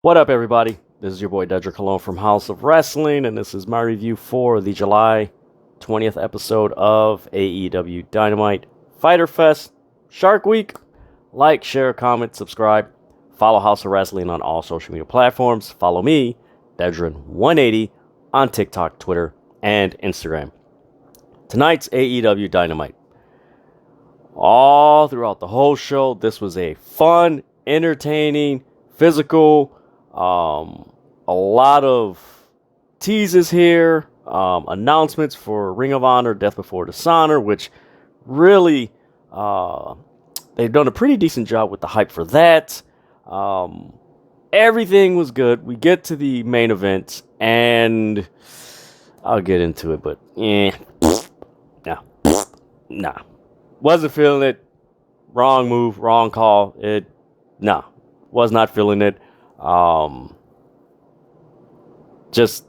What up, everybody? This is your boy Dedrian from House of Wrestling, and this is my review for the July 20th episode of AEW Dynamite Fighter Fest Shark Week. Like, share, comment, subscribe. Follow House of Wrestling on all social media platforms. Follow me, Dedrian180, on TikTok, Twitter, and Instagram. Tonight's AEW Dynamite. All throughout the whole show, this was a fun, entertaining, physical, a lot of teases here, announcements for Ring of Honor, Death Before Dishonor, which really, they've done a pretty decent job with the hype for that. Everything was good. We get to the main event, and I'll get into it, but nah. Wasn't feeling it. Wrong move, wrong call. Was not feeling it. Just,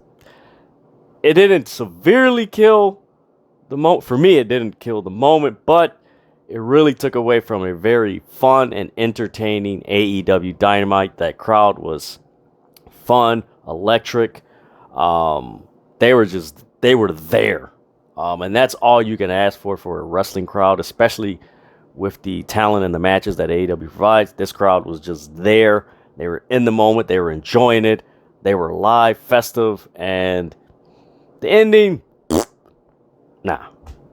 it didn't severely kill the moment. For me, it didn't kill the moment, but it really took away from a very fun and entertaining AEW Dynamite. That crowd was fun, electric. They were there. And that's all you can ask for a wrestling crowd, especially with the talent and the matches that AEW provides. This crowd was just there. They were in the moment. They were enjoying it. They were live, festive, and the ending,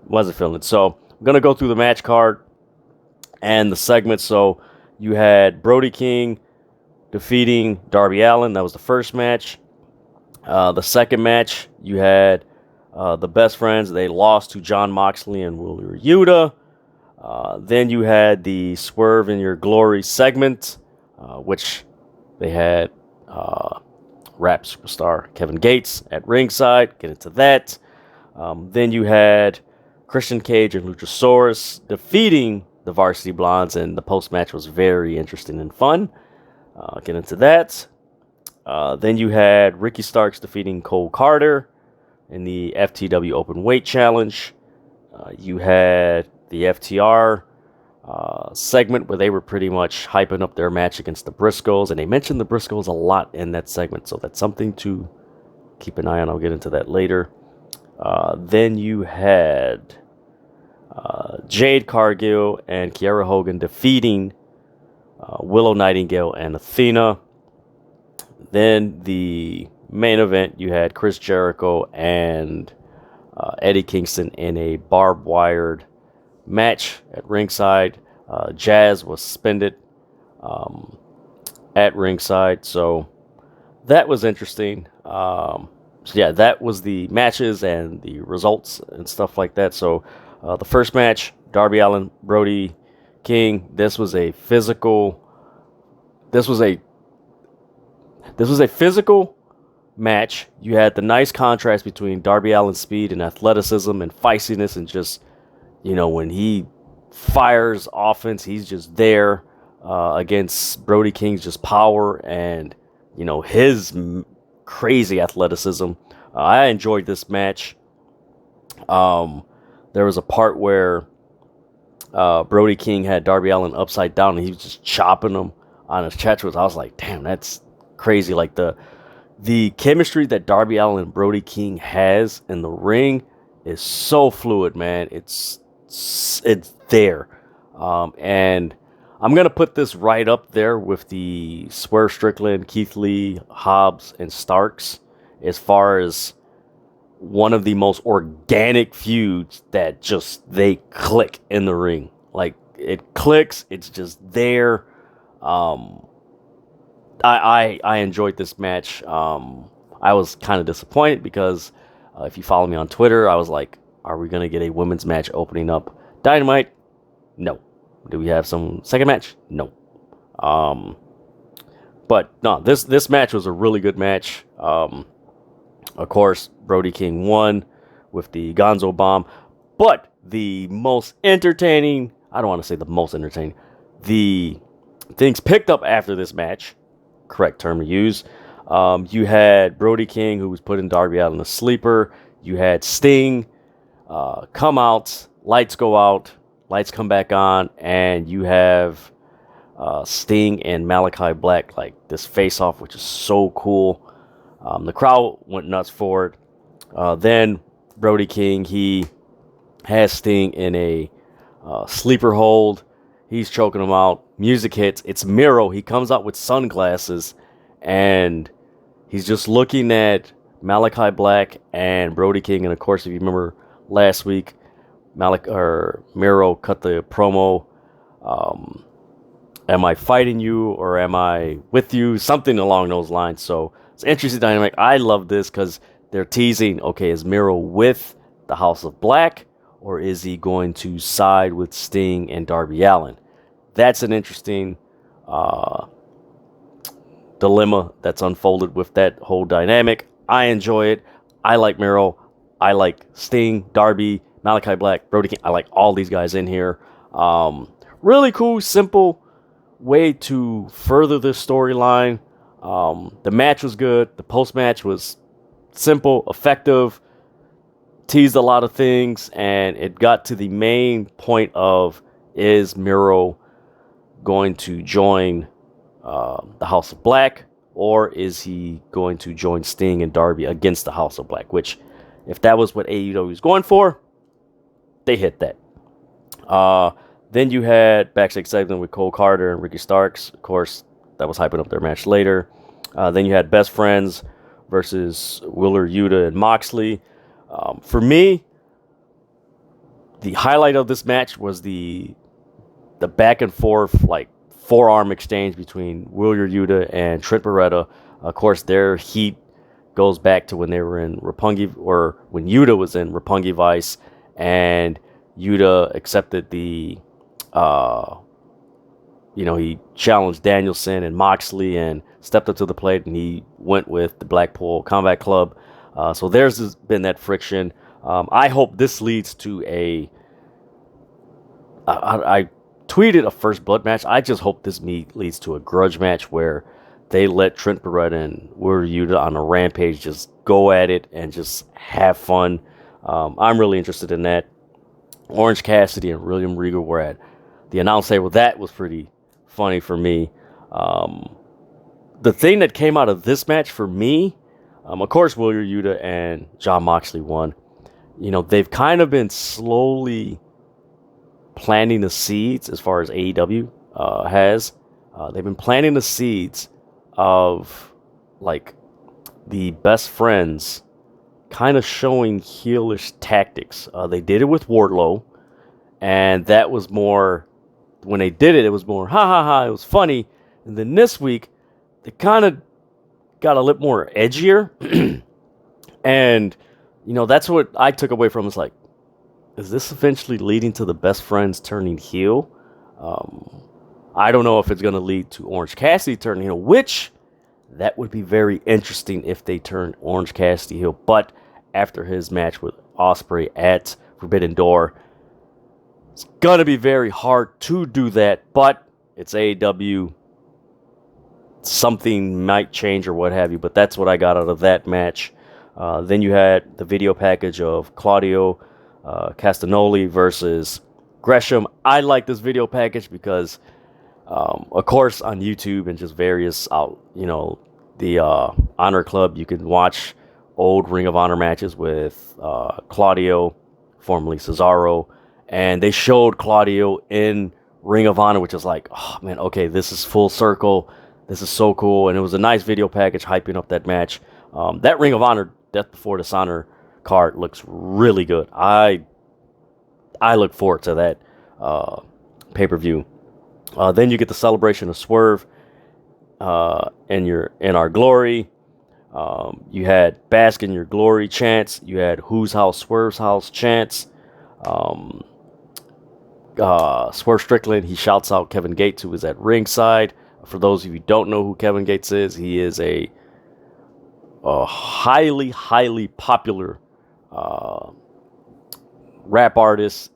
wasn't feeling it. So I'm going to go through the match card and the segments. So you had Brody King defeating Darby Allin. That was the first match. The second match, you had the Best Friends. They lost to Jon Moxley and Wheeler Yuta. Then you had the Swerve in Your Glory segment, which they had rap superstar Kevin Gates at ringside. Get into that. Then you had Christian Cage and Luchasaurus defeating the Varsity Blondes, and the post-match was very interesting and fun. Get into that. Then you had Ricky Starks defeating Cole Carter in the FTW Open Weight Challenge. You had the FTR segment where they were pretty much hyping up their match against the Briscoes, and they mentioned the Briscoes a lot in that segment, so that's something to keep an eye on. I'll get into that later. Then you had Jade Cargill and Kiera Hogan defeating Willow Nightingale and Athena. Then the main event, you had Chris Jericho and Eddie Kingston in a barbed wired match at ringside. Jazz was suspended at ringside, so that was interesting. That was the matches and the results and stuff like that. So the first match, Darby Allin, Brody King. This was a physical match. You had the nice contrast between Darby Allin's speed and athleticism and feistiness, and just, when he fires offense, he's just there against Brody King's just power and, his crazy athleticism. I enjoyed this match. There was a part where Brody King had Darby Allin upside down, and he was just chopping him on his chest. I was like, damn, that's crazy. Like the chemistry that Darby Allin and Brody King has in the ring is so fluid, man. It's there. And I'm going to put this right up there with the Swerve Strickland, Keith Lee, Hobbs, and Starks as far as one of the most organic feuds that just, they click in the ring. Like, it clicks. It's just there. I enjoyed this match. I was kind of disappointed because if you follow me on Twitter, I was like, are we going to get a women's match opening up Dynamite? No. Do we have some second match? No. But no, this match was a really good match. Of course, Brody King won with the Gonzo Bomb. But the most entertaining, I don't want to say the most entertaining, the things picked up after this match, correct term to use. You had Brody King, who was putting Darby out in a sleeper. You had Sting come out, lights go out, lights come back on, and you have Sting and Malachi Black, like this face-off, which is so cool. The crowd went nuts for it. Then Brody King, he has Sting in a sleeper hold. He's choking him out. Music hits. It's Miro. He comes out with sunglasses, and he's just looking at Malachi Black and Brody King. And of course, if you remember last week, Miro cut the promo. Am I fighting you or am I with you? Something along those lines. So it's an interesting dynamic. I love this because they're teasing, okay, is Miro with the House of Black or is he going to side with Sting and Darby Allin? That's an interesting dilemma that's unfolded with that whole dynamic. I enjoy it. I like Miro. I like Sting, Darby, Malachi Black, Brody King. I like all these guys in here. Really cool, simple way to further this storyline. The match was good. The post-match was simple, effective, teased a lot of things, and it got to the main point of, is Miro going to join the House of Black, or is he going to join Sting and Darby against the House of Black? Which, if that was what AEW was going for, they hit that. Then you had backstage segment with Cole Carter and Ricky Starks. Of course, that was hyping up their match later. Then you had Best Friends versus Wheeler Yuta and Moxley. For me, the highlight of this match was the back and forth, like, forearm exchange between Wheeler Yuta and Trent Beretta. Of course, their heat goes back to when they were in Roppongi, or when Yuta was in Roppongi Vice, and Yuta accepted the he challenged Danielson and Moxley and stepped up to the plate, and he went with the Blackpool Combat Club. So there's been that friction. I hope this leads to I tweeted a First Blood match. I just hope this leads to a grudge match where they let Trent Beretta and Wheeler Yuta on a rampage just go at it and just have fun. I'm really interested in that. Orange Cassidy and William Regal were at the announce table. That was pretty funny for me. The thing that came out of this match for me, of course, Wheeler Yuta and Jon Moxley won. They've kind of been slowly planting the seeds as far as AEW has. They've been planting the seeds of, like, the Best Friends kind of showing heelish tactics. They did it with Wardlow, and that was more, when they did it, it was more ha ha ha, it was funny. And then this week, they kind of got a little more edgier. And, that's what I took away from. It's like, is this eventually leading to the Best Friends turning heel? I don't know if it's going to lead to Orange Cassidy turning heel, which that would be very interesting if they turned Orange Cassidy heel. But after his match with Ospreay at Forbidden Door, it's going to be very hard to do that. But it's AEW. Something might change or what have you. But that's what I got out of that match. Then you had the video package of Claudio Castagnoli versus Gresham. I like this video package because, of course, on YouTube and just various the Honor Club, you can watch old Ring of Honor matches with Claudio, formerly Cesaro, and they showed Claudio in Ring of Honor, which is like, oh man, okay, this is full circle. This is so cool, and it was a nice video package hyping up that match. That Ring of Honor Death Before Dishonor card looks really good. I look forward to that pay-per-view. Then you get the celebration of Swerve in Our Glory. You had Bask in Your Glory chants. You had Whose House? Swerve's House chants. Swerve Strickland, he shouts out Kevin Gates, who is at ringside. For those of you who don't know who Kevin Gates is, he is a highly, highly popular rap artist.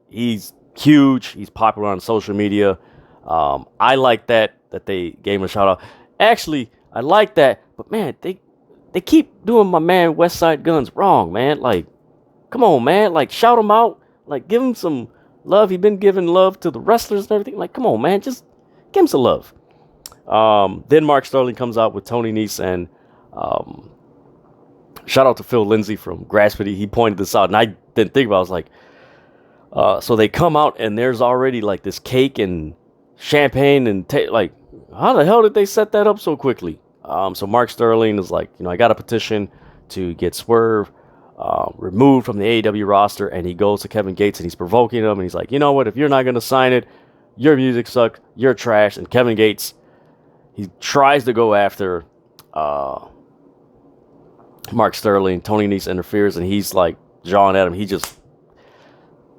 He's huge. He's popular on social media. I like that they gave him a shout out. Actually, I like that, but man, they keep doing my man West Side Guns wrong, man. Like, come on, man. Like, shout him out. Like, give him some love. He's been giving love to the wrestlers and everything. Like, come on, man. Just give him some love. Then Mark Sterling comes out with Tony Nese, and shout out to Phil Lindsay from Graspity. He pointed this out, and I didn't think about it. I was like, so they come out, and there's already like this cake and champagne, and like, how the hell did they set that up so quickly? So Mark Sterling is like, I got a petition to get Swerve removed from the AEW roster, and he goes to Kevin Gates, and he's provoking him, and he's like, you know what, if you're not going to sign it, your music sucks, you're trash. And Kevin Gates, he tries to go after Mark Sterling. Tony Nese interferes, and he's like jawing at him.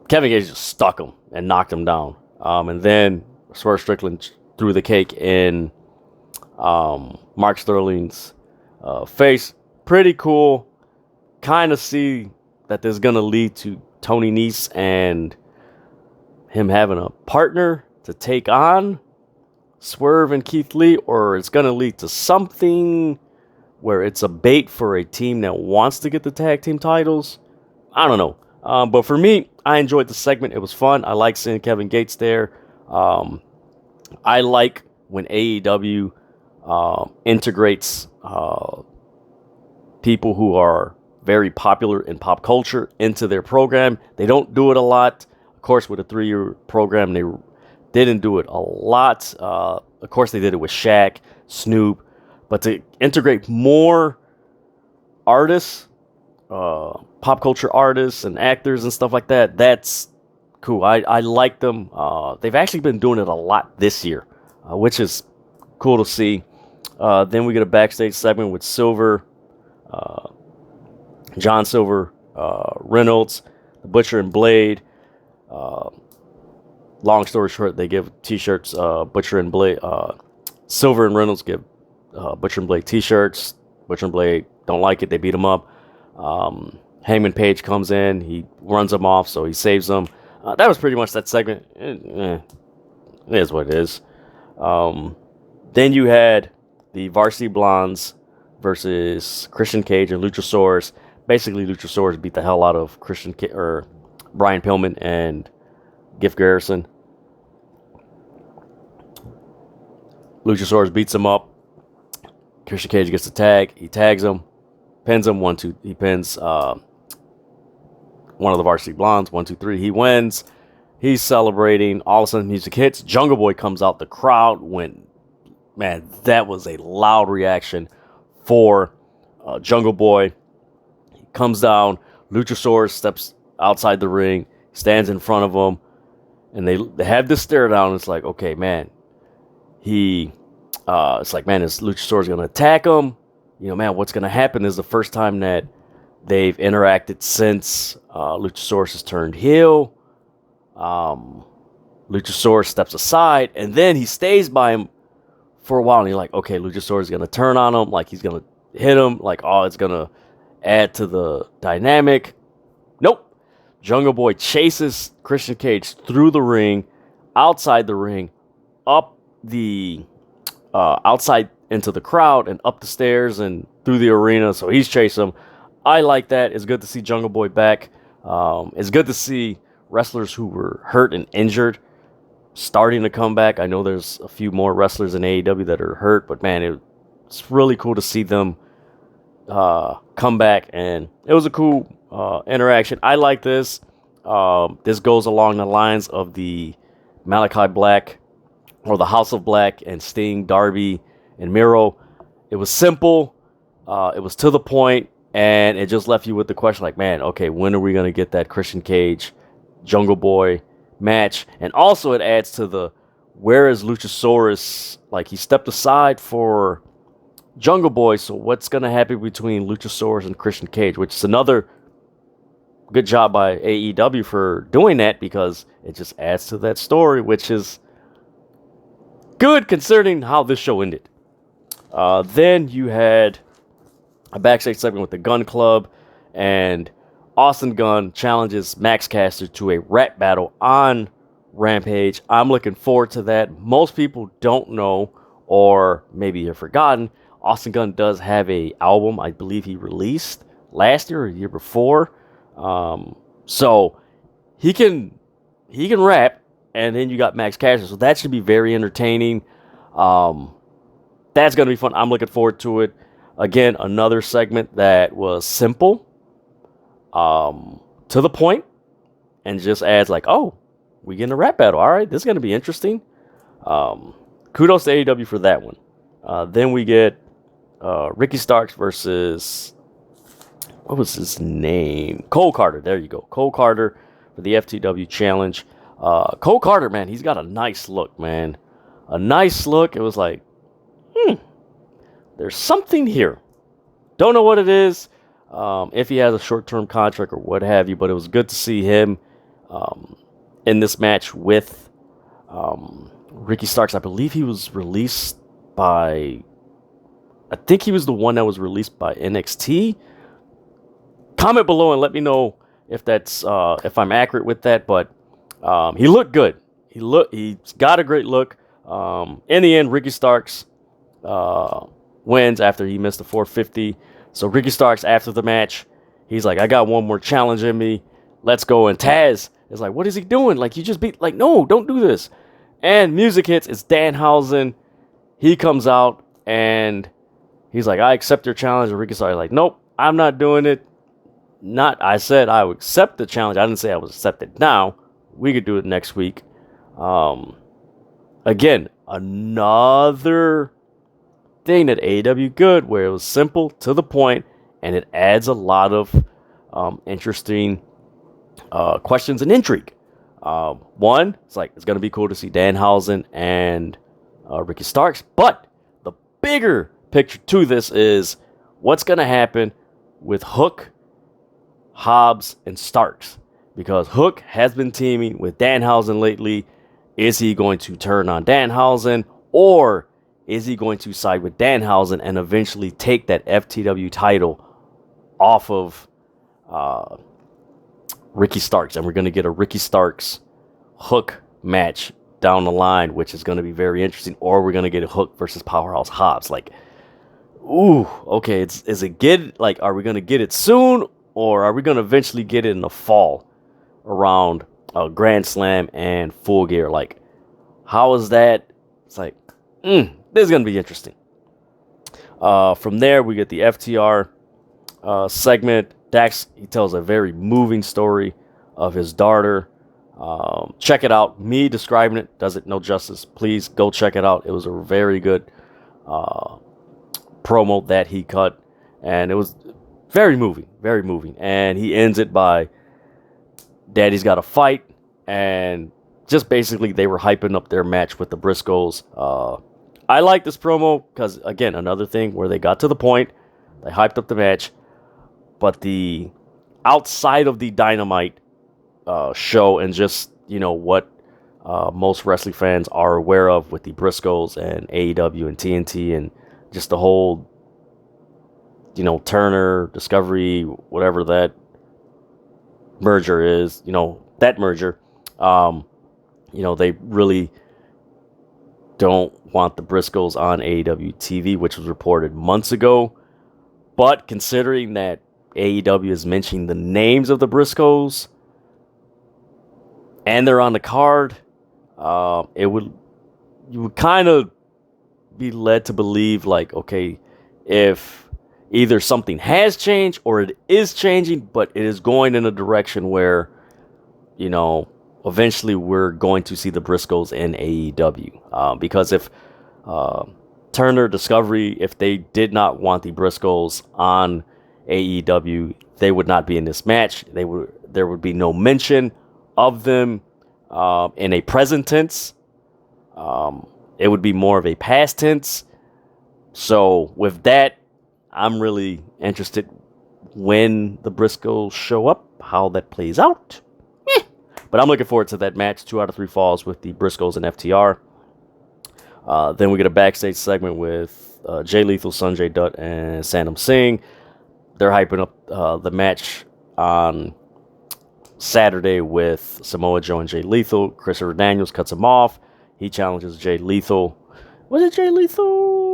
Kevin Gates just stuck him and knocked him down. And then Swerve Strickland threw the cake in Mark Sterling's face. Pretty cool. Kind of see that this is going to lead to Tony Nese and him having a partner to take on Swerve and Keith Lee, or it's going to lead to something where it's a bait for a team that wants to get the tag team titles. I don't know. But for me, I enjoyed the segment. It was fun. I like seeing Kevin Gates there. I like when AEW integrates people who are very popular in pop culture into their program. They don't do it a lot. Of course, with a 3-year program, they didn't do it a lot. Of course, they did it with Shaq, Snoop. But to integrate more artists, pop culture artists and actors and stuff like that, that's cool. I like them. They've actually been doing it a lot this year, which is cool to see. Then we get a backstage segment with Silver, John Silver, Reynolds, the Butcher and Blade. Long story short, they give t-shirts. Butcher and Blade, Silver and Reynolds give Butcher and Blade t-shirts. Butcher and Blade don't like it. They beat him up. Hangman Page comes in. He runs them off, so he saves them. That was pretty much that segment. It is what it is. Then you had the Varsity Blondes versus Christian Cage and Luchasaurus. Basically, Luchasaurus beat the hell out of Brian Pillman and Gift Garrison. Luchasaurus beats him up. Christian Cage gets the tag. He tags him, pins him. 1-2. He pins one of the Varsity Blondes. 1-2-3. He wins. He's celebrating. All of a sudden, music hits. Jungle Boy comes out. The crowd went. Man, that was a loud reaction for Jungle Boy. He comes down. Luchasaurus steps outside the ring, stands in front of him, and they have this stare down. It's like, okay, man. It's like, man, is Luchasaurus going to attack him? Man, what's going to happen? This is the first time that they've interacted since Luchasaurus has turned heel. Luchasaurus steps aside, and then he stays by him for a while, and you're like, okay, Luchasaurus is going to turn on him, like he's going to hit him, like, oh, it's going to add to the dynamic. Nope. Jungle Boy chases Christian Cage through the ring, outside the ring, up the outside into the crowd, and up the stairs and through the arena. So he's chasing him. I like that. It's good to see Jungle Boy back. It's good to see wrestlers who were hurt and injured starting to come back. I know there's a few more wrestlers in AEW that are hurt, but man, it's really cool to see them come back, and it was a cool interaction. I like this. This goes along the lines of the Malachi Black or the House of Black and Sting, Darby, and Miro. It was simple. It was to the point, and it just left you with the question like, man, okay, when are we going to get that Christian Cage, Jungle Boy match? And also it adds to the, where is Luchasaurus? Like, he stepped aside for Jungle Boy, so what's going to happen between Luchasaurus and Christian Cage? Which is another good job by AEW for doing that, because it just adds to that story, which is good considering how this show ended. Then you had a backstage segment with the Gun Club, and Austin Gunn challenges Max Caster to a rap battle on Rampage. I'm looking forward to that. Most people don't know, or maybe have forgotten, Austin Gunn does have a album I believe he released last year or the year before. So he can rap. and then you got Max Caster. So that should be very entertaining. That's going to be fun. I'm looking forward to it. Again, another segment that was simple, to the point, and just adds like, oh, we get in a rap battle. All right, this is going to be interesting. Kudos to AEW for that one. Then we get Ricky Starks versus, what was his name? Cole Carter. There you go. Cole Carter for the FTW challenge. Cole Carter, man, he's got a nice look, man. A nice look. It was like, there's something here. Don't know what it is. If he has a short-term contract or what have you, but it was good to see him in this match with Ricky Starks. I believe he was released by, I think he was the one that was released by NXT. Comment below and let me know if that's if I'm accurate with that. But he looked good. He's got a great look. In the end, Ricky Starks wins after he missed the 450. So Ricky Starks, after the match, he's like, I got one more challenge in me. Let's go. And Taz is like, what is he doing? Like, you just beat, like, no, don't do this. And music hits. It's Danhausen. He comes out and he's like, I accept your challenge. And Ricky Starks is like, nope, I'm not doing it. I said I would accept the challenge. I didn't say I would accept it now. We could do it next week. Again, another thing that AEW good, where it was simple, to the point, and it adds a lot of interesting questions and intrigue. One, it's going to be cool to see Danhausen and Ricky Starks, but the bigger picture to this is what's going to happen with Hook, Hobbs, and Starks, because Hook has been teaming with Danhausen lately. Is he going to turn on Danhausen, or is he going to side with Danhausen and eventually take that FTW title off of Ricky Starks? And we're going to get a Ricky Starks Hook match down the line, which is going to be very interesting. Or we're going to get a Hook versus Powerhouse Hobbs. Like, ooh, okay. Is it get, like, are we going to get it soon, or are we going to eventually get it in the fall around Grand Slam and Full Gear? Like, how is that? It's like, this is going to be interesting. From there, we get the FTR segment. Dax, he tells a very moving story of his daughter. Check it out. Me describing it does it no justice. Please go check it out. It was a very good promo that he cut, and it was very moving, very moving. And he ends it by, Daddy's got a fight, and just basically they were hyping up their match with the Briscoes. I like this promo because, again, another thing where they got to the point, they hyped up the match, but the outside of the Dynamite show, and just, you know, what most wrestling fans are aware of with the Briscoes and AEW and TNT and just the whole, you know, Turner, Discovery, whatever that merger is, you know, that merger, you know, they really don't want the Briscoes on AEW TV, which was reported months ago. But considering that AEW is mentioning the names of the Briscoes and they're on the card, you would kind of be led to believe, like, okay, if either something has changed or it is changing, but it is going in a direction where, you know, eventually we're going to see the Briscoes in AEW. Because if Turner, Discovery, if they did not want the Briscoes on AEW, they would not be in this match. There would be no mention of them in a present tense. It would be more of a past tense. So with that, I'm really interested when the Briscoes show up, how that plays out. But I'm looking forward to that match, 2 out of 3 falls with the Briscoes and FTR. Then we get a backstage segment with Jay Lethal, Sanjay Dutt, and Sanam Singh. They're hyping up the match on Saturday with Samoa Joe and Jay Lethal. Christopher Daniels cuts him off. He challenges Jay Lethal. Was it Jay Lethal?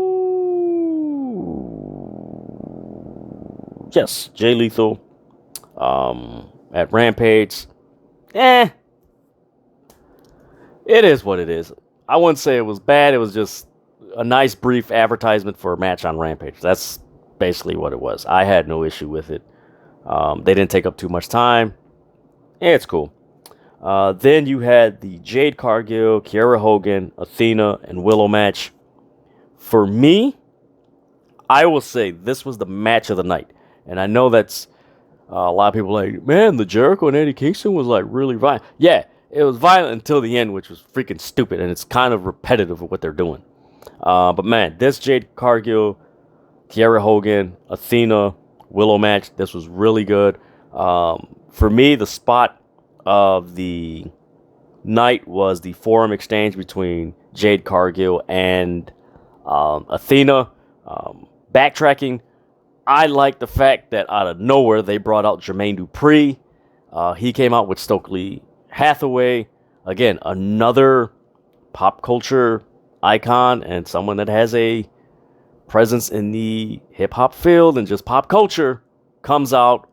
Yes, Jay Lethal at Rampage. It is what it is. I wouldn't say it was bad. It was just a nice brief advertisement for a match on Rampage. That's basically what it was. I had no issue with it. They didn't take up too much time. It's cool. Then you had the Jade Cargill, Kiera Hogan, Athena, and Willow match. For me, I will say this was the match of the night. And I know that's a lot of people like, man, the Jericho and Eddie Kingston was like really violent. Yeah, it was violent until the end, which was freaking stupid. And it's kind of repetitive of what they're doing. But man, this Jade Cargill, Kiera Hogan, Athena, Willow match, this was really good. For me, the spot of the night was the forum exchange between Jade Cargill and Athena. Backtracking, I like the fact that out of nowhere they brought out Jermaine Dupri. He came out with Stokely Hathaway. Again, another pop culture icon and someone that has a presence in the hip-hop field and just pop culture comes out.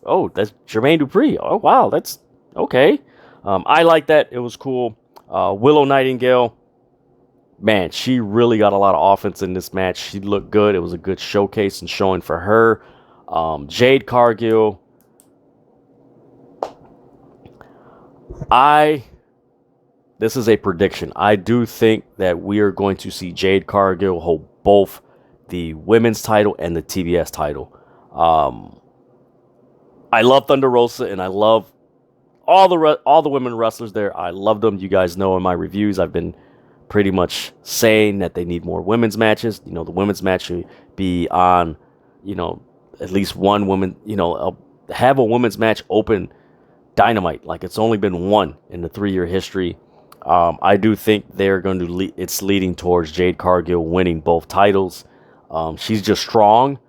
Oh, that's Jermaine Dupri. Oh, wow, that's okay. I like that. It was cool. Willow Nightingale, man, she really got a lot of offense in this match. She looked good. It was a good showcase and showing for her. Jade Cargill, this is a prediction. I do think that we are going to see Jade Cargill hold both the women's title and the TBS title. I love Thunder Rosa and I love all the women wrestlers there. I love them. You guys know in my reviews I've been pretty much saying that they need more women's matches. The women's match should be on, at least one woman. Have a women's match open Dynamite. Like it's only been one in the 3-year history. I do think they're going to. It's leading towards Jade Cargill winning both titles. She's just strong.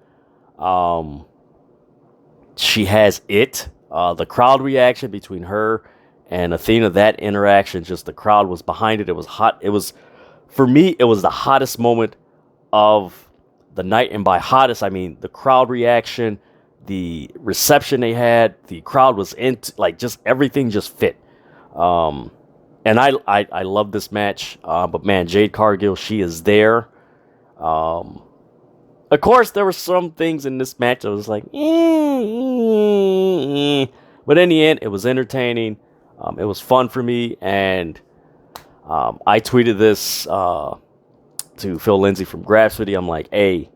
She has it. The crowd reaction between her and Athena, that interaction, just the crowd was behind it. It was hot. For me, it was the hottest moment of the night. And by hottest, I mean the crowd reaction, the reception they had, the crowd was into, like, just everything just fit. And I love this match. But man, Jade Cargill, she is there. Of course, there were some things in this match that was like, but in the end, it was entertaining. It was fun for me, and I tweeted this to Phil Lindsay from Grapsody. I'm like, hey,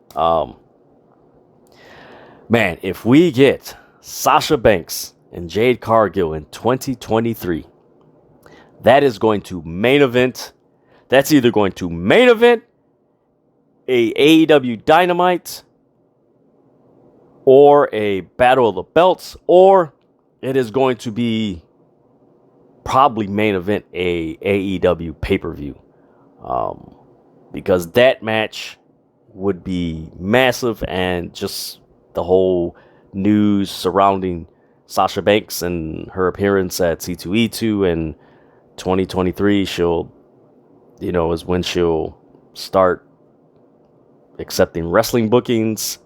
man, if we get Sasha Banks and Jade Cargill in 2023, that is going to main event. That's either going to main event a AEW Dynamite or a Battle of the Belts, or it is going to be probably main event a AEW pay-per-view, because that match would be massive, and just the whole news surrounding Sasha Banks and her appearance at C2E2 in 2023, is when she'll start accepting wrestling bookings.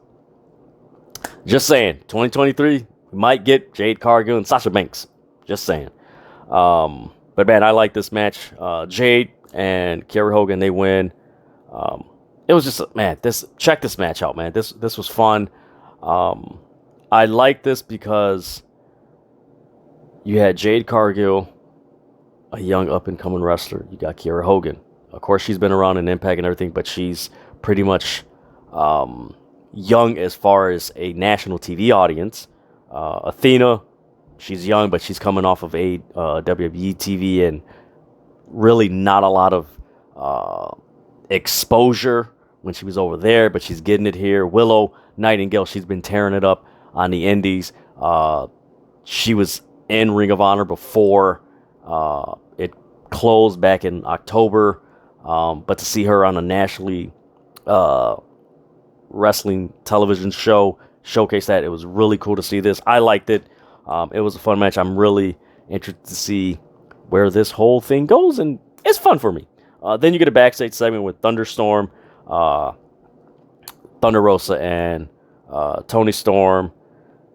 Just saying, 2023, we might get Jade Cargill and Sasha Banks. Just saying. But man, I like this match. Jade and Kiera Hogan, they win. It was just, man, check this match out, man. This was fun. I like this because you had Jade Cargill, a young up-and-coming wrestler. You got Kiera Hogan. Of course, she's been around in Impact and everything, but she's pretty much young as far as a national TV audience. Athena, she's young, but she's coming off of a WWE TV and really not a lot of exposure when she was over there, but she's getting it here. Willow Nightingale, she's been tearing it up on the indies. She was in Ring of Honor before it closed back in October, but to see her on a nationally wrestling television show showcase that, it was really cool to see this. I liked it. It was a fun match. I'm really interested to see where this whole thing goes, and it's fun for me. Then you get a backstage segment with Thunderstorm, Thunder Rosa, and Tony Storm.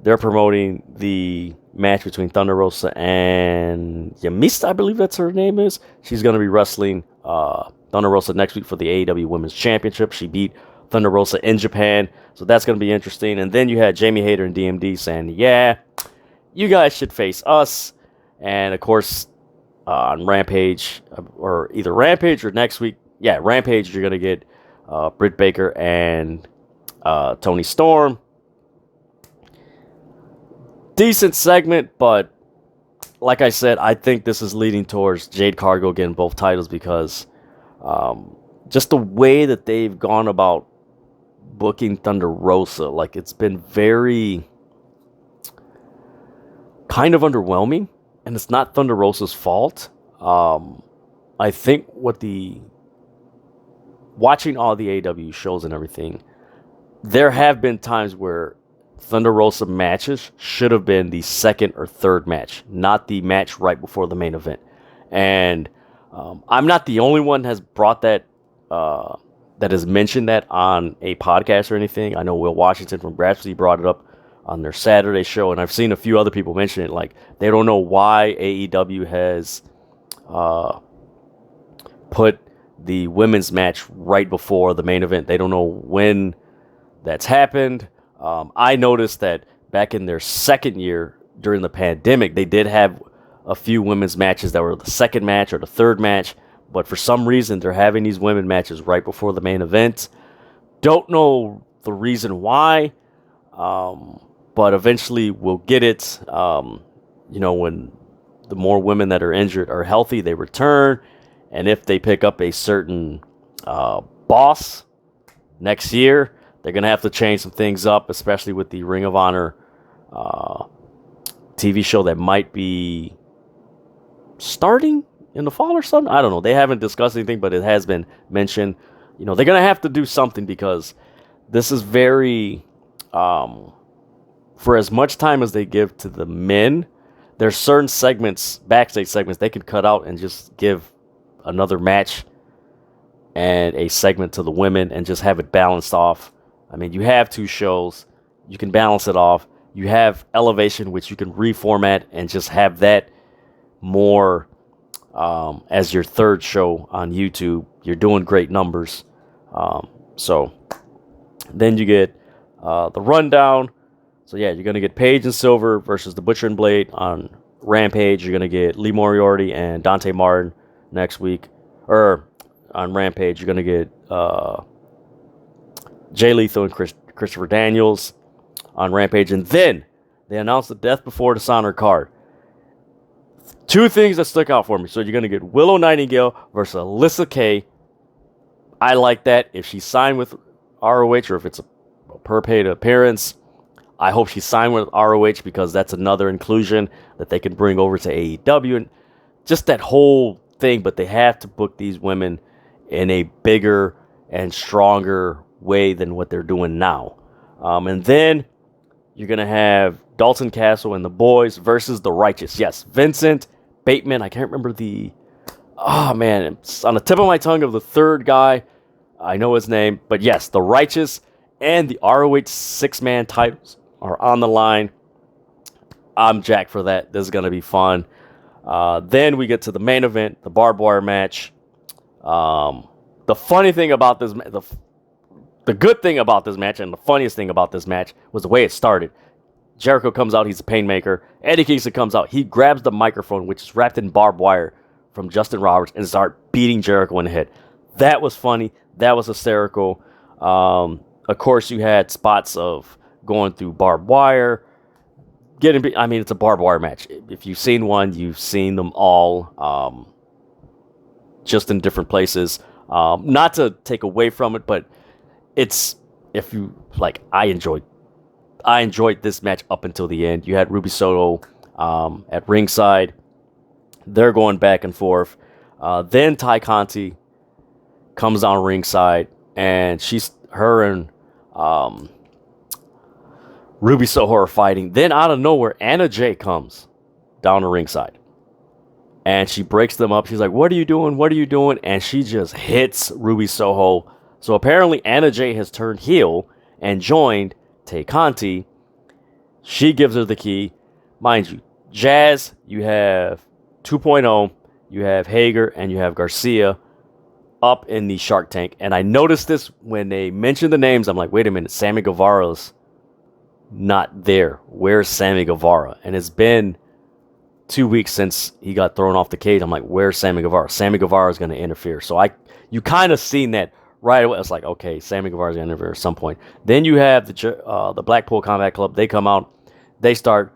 They're promoting the match between Thunder Rosa and Yamista, I believe that's her name is. She's going to be wrestling Thunder Rosa next week for the AEW Women's Championship. She beat Thunder Rosa in Japan, so that's going to be interesting. And then you had Jamie Hayter and DMD saying, yeah, you guys should face us. And, of course, on Rampage, or either Rampage or next week, Rampage, you're going to get Britt Baker and Toni Storm. Decent segment, but like I said, I think this is leading towards Jade Cargill getting both titles because just the way that they've gone about booking Thunder Rosa, like it's been very kind of underwhelming, and it's not Thunder Rosa's fault. I think watching all the AEW shows and everything, there have been times where Thunder Rosa matches should have been the second or third match, not the match right before the main event. And I'm not the only one has brought that, that has mentioned that on a podcast or anything. I know Will Washington from Bradford brought it up on their Saturday show, and I've seen a few other people mention it. Like, they don't know why AEW has put the women's match right before the main event. They don't know when that's happened. I noticed that back in their second year during the pandemic, they did have a few women's matches that were the second match or the third match, but for some reason they're having these women matches right before the main event. Don't know the reason why, but eventually we'll get it. When the more women that are injured are healthy, they return, and if they pick up a certain boss next year, they're going to have to change some things up, especially with the Ring of Honor TV show that might be starting in the fall or something. I don't know. They haven't discussed anything, but it has been mentioned. They're going to have to do something because this is very, for as much time as they give to the men, there's certain segments, backstage segments, they can cut out and just give another match and a segment to the women and just have it balanced off. I mean, you have two shows. You can balance it off. You have Elevation, which you can reformat and just have that more as your third show on YouTube. You're doing great numbers. So then you get the rundown. So, yeah, you're going to get Paige and Silver versus the Butcher and Blade on Rampage. You're going to get Lee Moriarty and Dante Martin next week. Or on Rampage, you're going to get Jay Lethal and Christopher Daniels on Rampage. And then they announced the Death Before Dishonor card. Two things that stuck out for me. So you're going to get Willow Nightingale versus Alyssa Kay. I like that. If she signed with ROH or if it's a per paid appearance, I hope she signed with ROH because that's another inclusion that they can bring over to AEW. And just that whole thing. But they have to book these women in a bigger and stronger way than what they're doing now. And then you're going to have Dalton Castle and the Boys versus the Righteous. Yes, Vincent Bateman. I can't remember it's on the tip of my tongue of the third guy. I know his name. But yes, the Righteous and the ROH six-man titles are on the line. I'm jacked for that. This is going to be fun. Then we get to the main event, the barbed wire match. The funny thing about this, the good thing about this match and the funniest thing about this match was the way it started. Jericho comes out, he's a painmaker. Eddie Kingston comes out, he grabs the microphone, which is wrapped in barbed wire from Justin Roberts, and starts beating Jericho in the head. That was funny. That was hysterical. Of course, you had spots of going through barbed wire. It's a barbed wire match. If you've seen one, you've seen them all, just in different places. Not to take away from it, but I enjoyed this match up until the end. You had Ruby Soho at ringside. They're going back and forth. Then Ty Conti comes down ringside, and her and Ruby Soho are fighting. Then out of nowhere, Anna Jay comes down to ringside. And she breaks them up. She's like, what are you doing? What are you doing? And she just hits Ruby Soho. So apparently Anna Jay has turned heel and joined Tay Conti. She gives her the key. mind you, Jazz, you have 2.0, you have Hager, and you have Garcia up in the Shark Tank. And I noticed this when they mentioned the names. I'm like, wait a minute, Sammy Guevara's not there. Where's Sammy Guevara? And it's been 2 weeks since he got thrown off the cage. I'm like, where's Sammy Guevara? Sammy Guevara is going to interfere. So you kind of seen that right away. It's like, okay, Sammy Guevara is going to interfere at some point. Then you have the Blackpool Combat Club. They come out. They start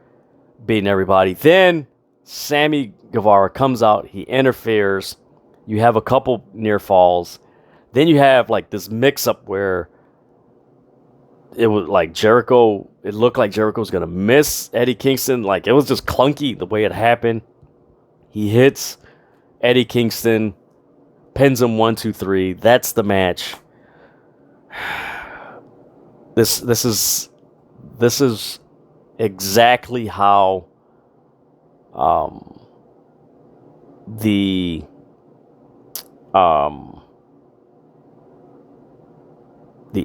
beating everybody. Then Sammy Guevara comes out. He interferes. You have a couple near falls. Then you have like this mix-up where it was like Jericho. It looked like Jericho was going to miss Eddie Kingston. Like, it was just clunky the way it happened. He hits Eddie Kingston, pins him 1, 2, 3. That's the match. This is exactly how the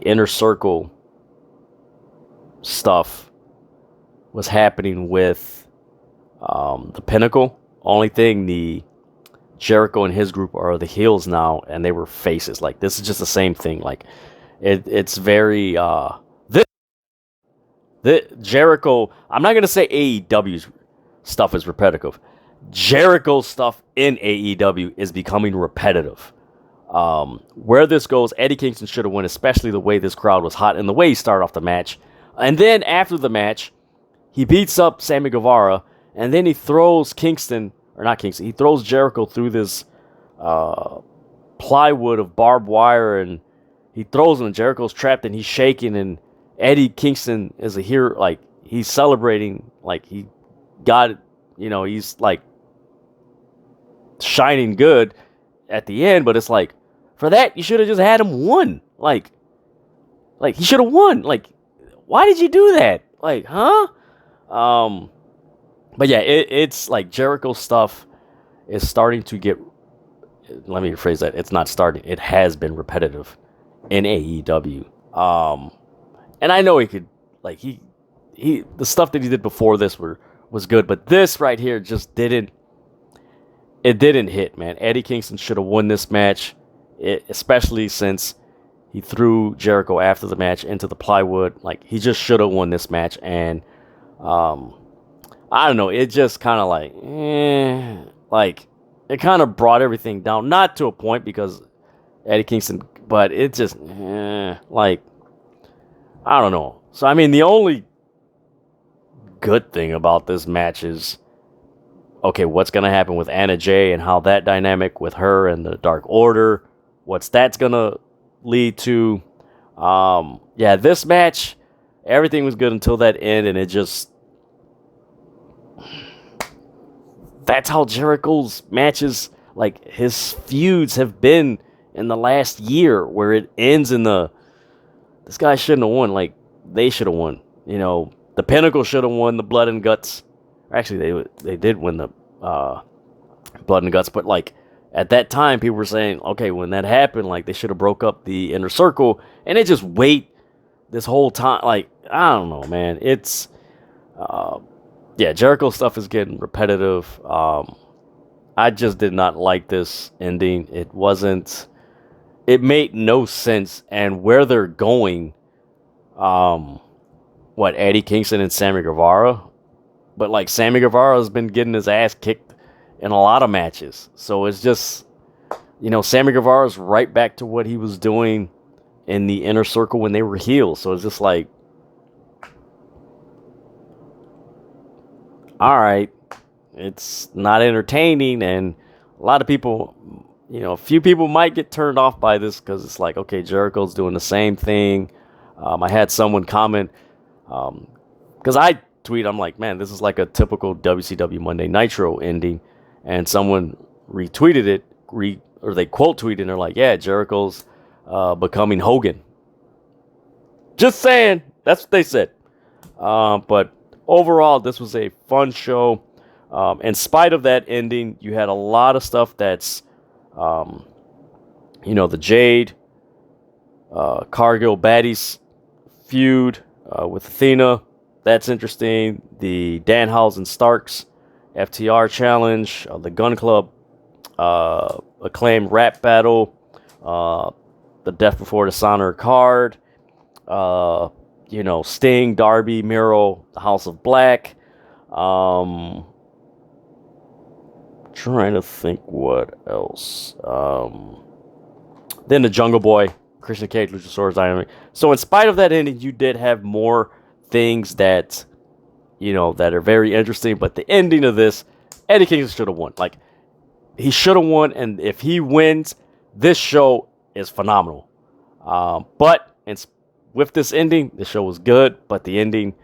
Inner Circle stuff was happening with the Pinnacle. Only thing, the Jericho and his group are the heels now, and they were faces. Like, this is just the same thing. Like, it's very the Jericho. I'm not gonna say AEW's stuff is repetitive. Jericho's stuff in AEW is becoming repetitive. Where this goes, Eddie Kingston should have won, especially the way this crowd was hot and the way he started off the match. And then after the match, he beats up Sammy Guevara, and then he throws he throws Jericho through this plywood of barbed wire, and he throws him, and Jericho's trapped, and he's shaking, and Eddie Kingston is a hero. Like, he's celebrating, like he got it, he's like shining good at the end, but it's like, for that, you should have just had him win. Like he should have won. Like, why did you do that? Like, huh? But yeah, it's like Jericho stuff is starting to get, let me rephrase that. It's not starting. It has been repetitive in AEW. And I know he could, like, he the stuff that he did before this was good, but this right here just didn't hit, man. Eddie Kingston should have won this match, especially since he threw Jericho after the match into the plywood. Like, he just should have won this match, and I don't know, it just kind of like, it kind of brought everything down. Not to a point, because Eddie Kingston, but it just, like, I don't know. So, I mean, the only good thing about this match is, okay, what's going to happen with Anna Jay and how that dynamic with her and the Dark Order, what's that's going to lead to. Yeah, this match, everything was good until that end, and it just, that's how Jericho's matches, like, his feuds have been in the last year, where it ends in this guy shouldn't have won. Like, they should have won. The Pinnacle should have won the Blood and Guts. Actually, they did win the Blood and Guts, but, like, at that time, people were saying, okay, when that happened, like, they should have broke up the Inner Circle, and it just wait this whole time. Like, I don't know, man. It's, yeah, Jericho stuff is getting repetitive. I just did not like this ending. It made no sense, and where they're going, Eddie Kingston and Sammy Guevara, but, like, Sammy Guevara has been getting his ass kicked in a lot of matches, so it's just, Sammy Guevara's right back to what he was doing in the Inner Circle when they were heels, so it's just like, alright, it's not entertaining, and a lot of people, a few people might get turned off by this, because it's like, okay, Jericho's doing the same thing. I had someone comment, because I tweet, I'm like, man, this is like a typical WCW Monday Nitro ending, and someone retweeted it, or they quote tweeted, and they're like, yeah, Jericho's becoming Hogan. Just saying, that's what they said. But overall, this was a fun show. In spite of that ending, you had a lot of stuff that's, the Jade, Cargill Baddies feud with Athena. that's interesting. The Danhausen Starks FTR challenge, the Gun Club acclaimed rap battle, the Death Before Dishonor card, Sting, Darby, Miro, the House of Black. Trying to think what else. Then the Jungle Boy, Christian Cage, Luchasaurus, Dynamite. So in spite of that ending, you did have more things that, that are very interesting. But the ending of this, Eddie Kingston should have won. Like, he should have won. And if he wins, this show is phenomenal. But with this ending, the show was good. But the ending,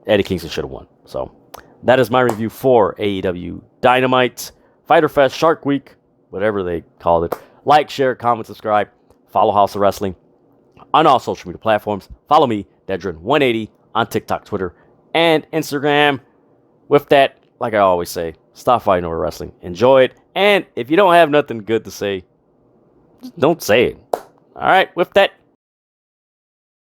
Eddie Kingston should have won. So that is my review for AEW Dynamite, Fyter Fest, Shark Week, whatever they called it. Like, share, comment, subscribe. Follow House of Wrestling on all social media platforms. Follow me, Dedrian180, on TikTok, Twitter, and Instagram. With that, like I always say, stop fighting over wrestling. Enjoy it. And if you don't have nothing good to say, just don't say it. All right, with that,